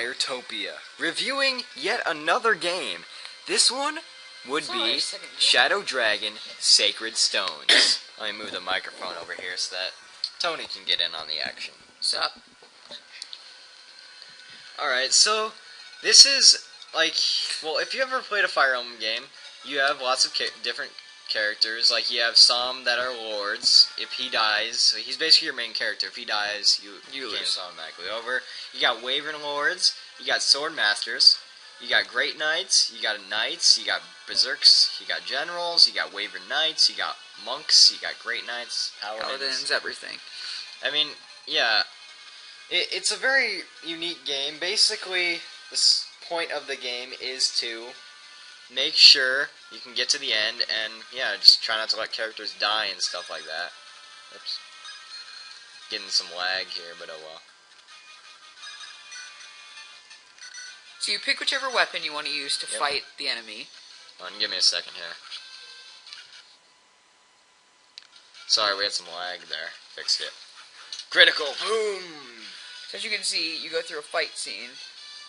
Firetopia, reviewing yet another game. This one would be Shadow Dragon Sacred Stones. Let me move the microphone over here so that Tony can get in on the action. Sup? Alright, so this is like, well, if you ever played a Fire Emblem game, you have lots of different characters. Like, you have some that are lords. If he dies, so he's basically your main character. If he dies, you game's automatically over. You got Wyvern Lords, you got Sword Masters, you got Great Knights, you got Knights, you got Berserks, you got Generals, you got Wyvern Knights, you got Monks, you got Great Knights, Paladins, everything. I mean, yeah, it's a very unique game. Basically, the point of the game is to make sure you can get to the end, and yeah, just try not to let characters die and stuff like that. Oops. Getting some lag here, but oh well. So you pick whichever weapon you want to use to fight the enemy. Hold on, give me a second here. Sorry, we had some lag there. Fixed it. Critical! Boom! So as you can see, you go through a fight scene,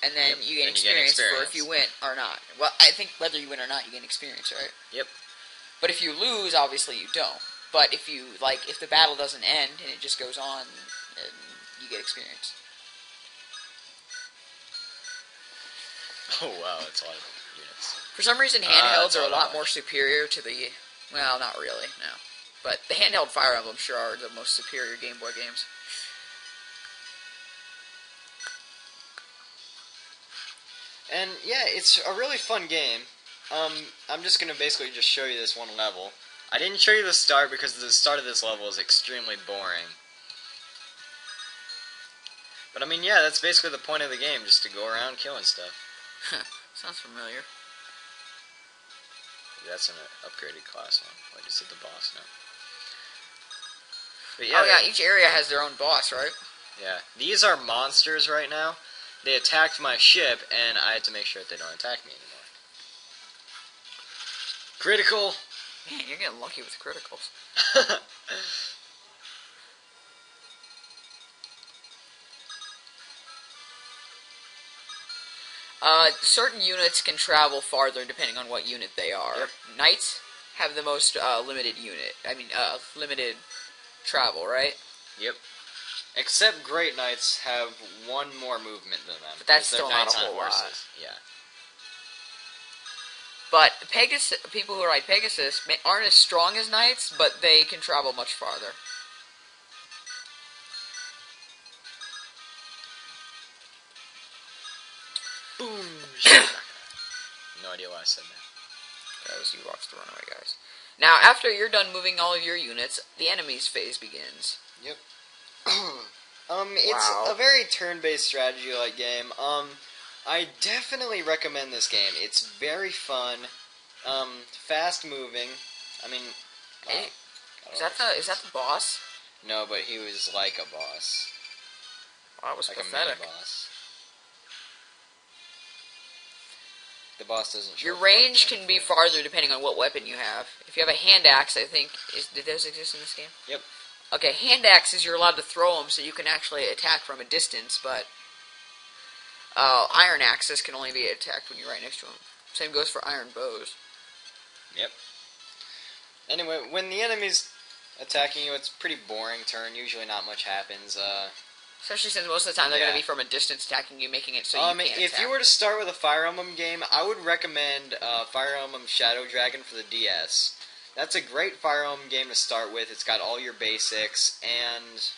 and then you gain experience for if you win or not. Well, I think whether you win or not, you gain experience, right? Yep. But if you lose, obviously you don't. But if you, like, if the battle doesn't end, and it just goes on, and you get experience. Oh wow, that's a lot of units. For some reason, handhelds are a lot more superior to the... Well, not really, no. But the handheld Fire Emblem sure are the most superior Game Boy games. And yeah, it's a really fun game. I'm just gonna basically just show you this one level. I didn't show you the start because the start of this level is extremely boring. But I mean, yeah, that's basically the point of the game, just to go around killing stuff. Sounds familiar. That's an upgraded class one. I just did the boss now. But yeah, oh yeah, each area has their own boss, right? Yeah. These are monsters right now. They attacked my ship, and I had to make sure that they don't attack me anymore. Critical! Man, you're getting lucky with criticals. Certain units can travel farther depending on what unit they are. Yep. Knights have the most limited limited travel, right? Yep. Except Great Knights have one more movement than them. But that's still not a whole lot. Yeah. But people who ride Pegasus aren't as strong as Knights, but they can travel much farther. Boom! No idea why I said that. Guys, you watch the runaway guys. Now, after you're done moving all of your units, the enemy's phase begins. Yep. It's a very turn-based strategy-like game. I definitely recommend this game. It's very fun, fast-moving. I mean, hey, is that the boss? No, but he was like a boss. Wow, that was like pathetic. A mini boss. The boss doesn't show your range can be farther depending on what weapon you have. If you have a hand axe, I think... Did those exist in this game? Yep. Okay, hand axes, you're allowed to throw them so you can actually attack from a distance, but... iron axes can only be attacked when you're right next to them. Same goes for iron bows. Yep. Anyway, when the enemy's attacking you, it's a pretty boring turn. Usually not much happens. Especially since most of the time they're going to be from a distance attacking you, making it so you can't if attack. you were to start with a Fire Emblem game, I would recommend Fire Emblem Shadow Dragon for the DS. That's a great Fire Emblem game to start with. It's got all your basics, and...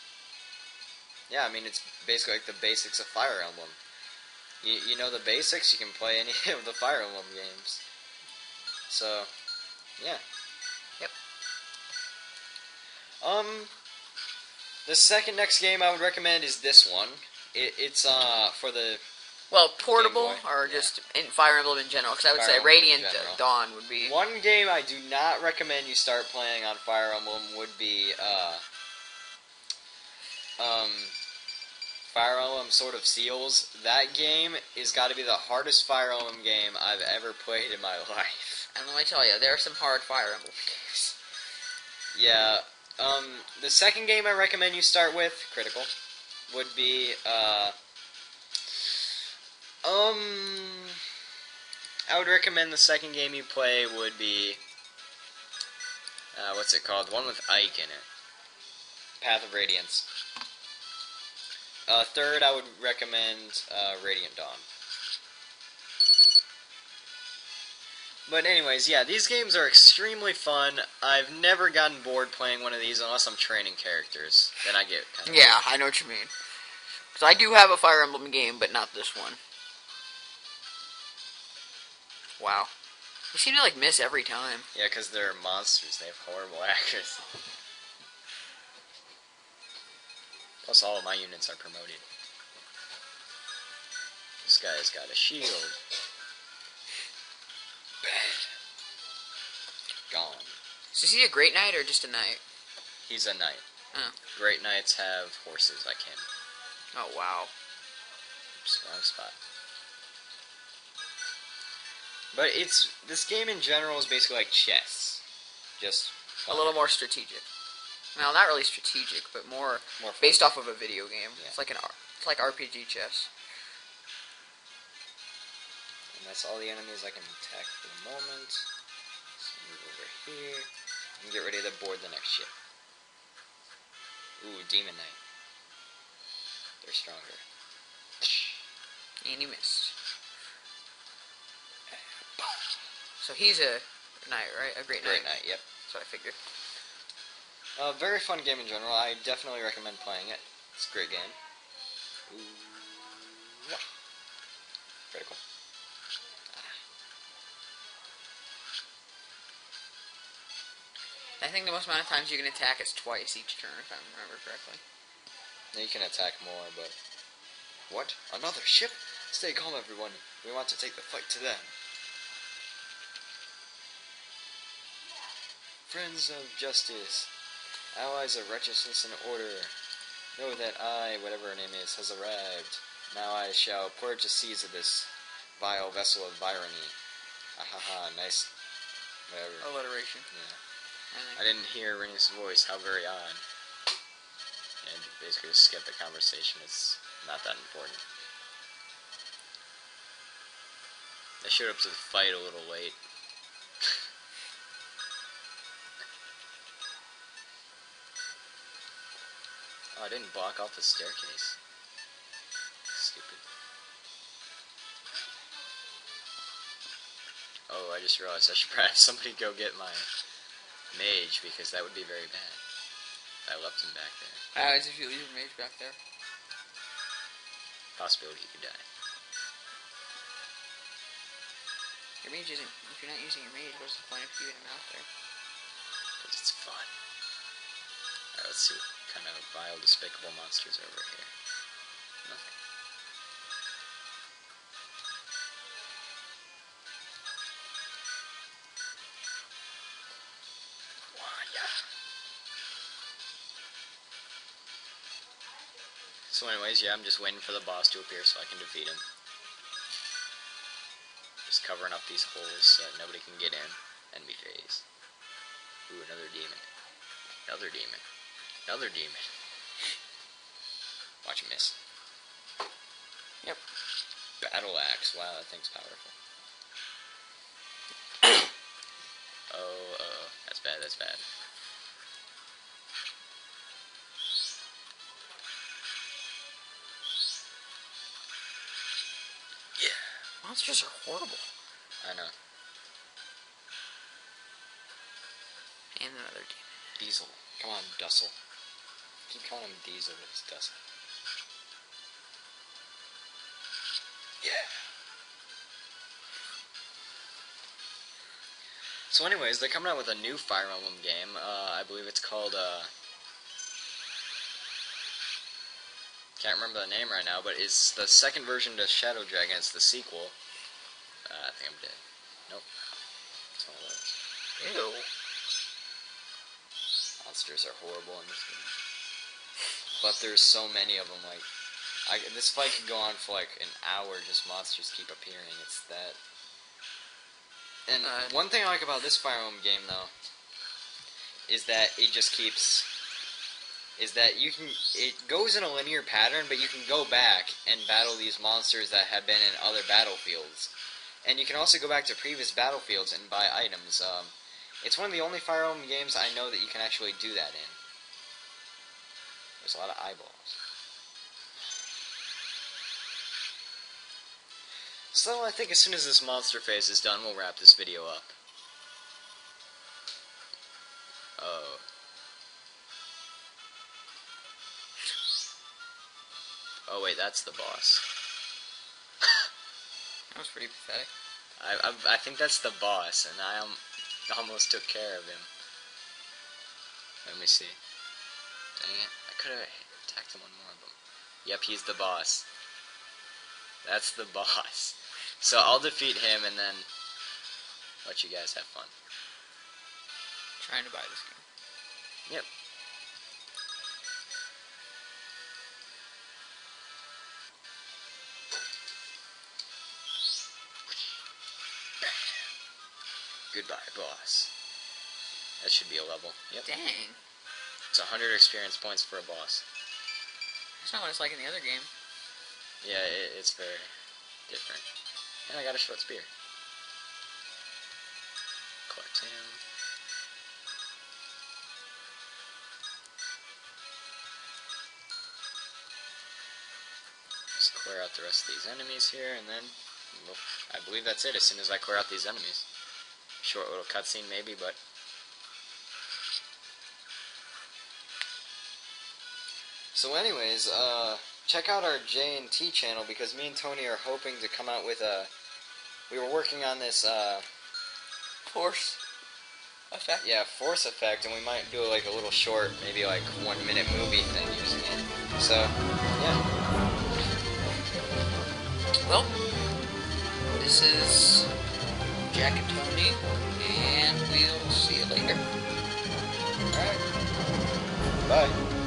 yeah, I mean, it's basically like the basics of Fire Emblem. You know the basics, you can play any of the Fire Emblem games. So, yeah. Yep. The next game I would recommend is this one. It's for the... well, portable, or just in Fire Emblem in general, because I would say Radiant Dawn would be... One game I do not recommend you start playing on Fire Emblem would be, Fire Emblem Sword of Seals. That game has got to be the hardest Fire Emblem game I've ever played in my life. And let me tell you, there are some hard Fire Emblem games. Yeah, the second game I recommend you start with, critical, would be, I would recommend the second game you play would be, what's it called? The one with Ike in it. Path of Radiance. Third, I would recommend Radiant Dawn. But anyways, yeah, these games are extremely fun. I've never gotten bored playing one of these unless I'm training characters. Then I get kind of Yeah, bored. I know what you mean. Because I do have a Fire Emblem game, but not this one. Wow. You seem to, like, miss every time. Yeah, because they're monsters. They have horrible accuracy. Plus, all of my units are promoted. This guy's got a shield. Bad. Gone. So is he a Great Knight or just a Knight? He's a Knight. Oh. Great Knights have horses like him. Oh, wow. Oops, wrong spot. But this game in general is basically like chess. Just fun. A little more strategic. Well, not really strategic, but more based off of a video game. Yeah. It's like RPG chess. And that's all the enemies I can attack for the moment. So move over here and get ready to board the next ship. Ooh, Demon Knight. They're stronger. And you missed. So he's a knight, right? A great knight. Great knight, yep. That's what I figured. Very fun game in general. I definitely recommend playing it. It's a great game. Ooh. Yeah. Critical. I think the most amount of times you can attack is twice each turn, if I remember correctly. Yeah, you can attack more, but... What? Another ship? Stay calm, everyone. We want to take the fight to them. Friends of justice, allies of righteousness and order, know that I, whatever her name is, has arrived. Now I shall purge the seas of this vile vessel of irony. Ahaha, nice, whatever. Alliteration. Yeah. I didn't hear Rennie's voice, how very odd. And basically just skip the conversation, it's not that important. I showed up to the fight a little late. Oh, I didn't block off the staircase. Stupid. Oh, I just realized I should probably have somebody go get my mage, because that would be very bad if I left him back there. As if you leave your mage back there. Possibility he could die. Your mage isn't... If you're not using your mage, what's the point of keeping him out there? Because it's fun. Alright, let's see what kind of vile, despicable monsters are over here. Nothing. So anyways, yeah, I'm just waiting for the boss to appear so I can defeat him. Just covering up these holes so that nobody can get in and be phased. Ooh, another demon. Another demon. Another demon. Watch him miss. Yep. Battle axe. Wow, that thing's powerful. Oh, that's bad, that's bad. Monsters are horrible. I know. And another demon. Diesel. Come on, Dussel. Keep calling him Diesel, but it's Dussel. Yeah. So anyways, they're coming out with a new Fire Emblem game. I believe it's called, can't remember the name right now, but it's the second version to Shadow Dragon. It's the sequel. I think I'm dead. Nope. It's one of those. Ew. Monsters are horrible in this game. But there's so many of them, like... this fight could go on for like an hour, just monsters keep appearing. It's that... And one thing I like about this Fire Emblem game, though, is that it just keeps... is that it goes in a linear pattern, but you can go back and battle these monsters that have been in other battlefields. And you can also go back to previous battlefields and buy items. It's one of the only Fire Emblem games I know that you can actually do that in. There's a lot of eyeballs. So I think as soon as this monster phase is done, we'll wrap this video up. Oh. Oh wait, that's the boss. That was pretty pathetic. I think that's the boss, and I almost took care of him. Let me see. Dang it, I could have attacked him on more of them. Yep, he's the boss. That's the boss. So I'll defeat him and then let you guys have fun. Trying to buy this game. Yep. Goodbye, boss. That should be a level. Yep. Dang. It's 100 experience points for a boss. That's not what it's like in the other game. Yeah, it's very different. And I got a short spear. Collect him. Just clear out the rest of these enemies here, and then, well, I believe that's it as soon as I clear out these enemies. Short little cutscene maybe, but... So anyways, check out our J&T channel, because me and Tony are hoping to come out with a... We were working on this, Force effect? Yeah, force effect, and we might do like a little short, maybe like 1 minute movie thing using it. So, yeah. Well, this is Jack and Tony, and we'll see you later. Alright. Bye.